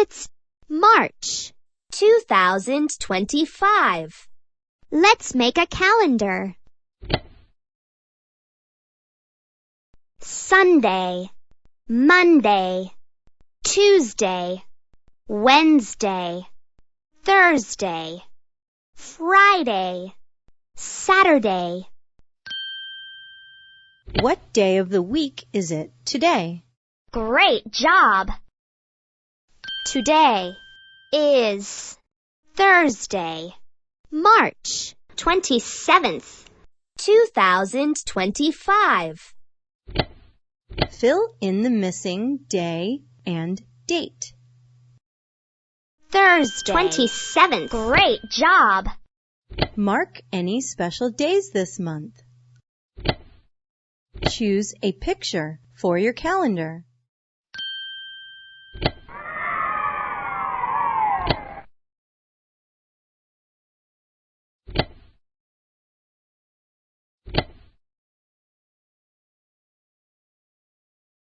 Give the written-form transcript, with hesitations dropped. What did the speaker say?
It's March 2025. Let's make a calendar. Sunday, Monday, Tuesday, Wednesday, Thursday, Friday, Saturday. What day of the week is it today? Great job! Today is Thursday, March 27th, 2025. Fill in the missing day and date. Thursday, 27th. Great job! Mark any special days this month. Choose a picture for your calendar.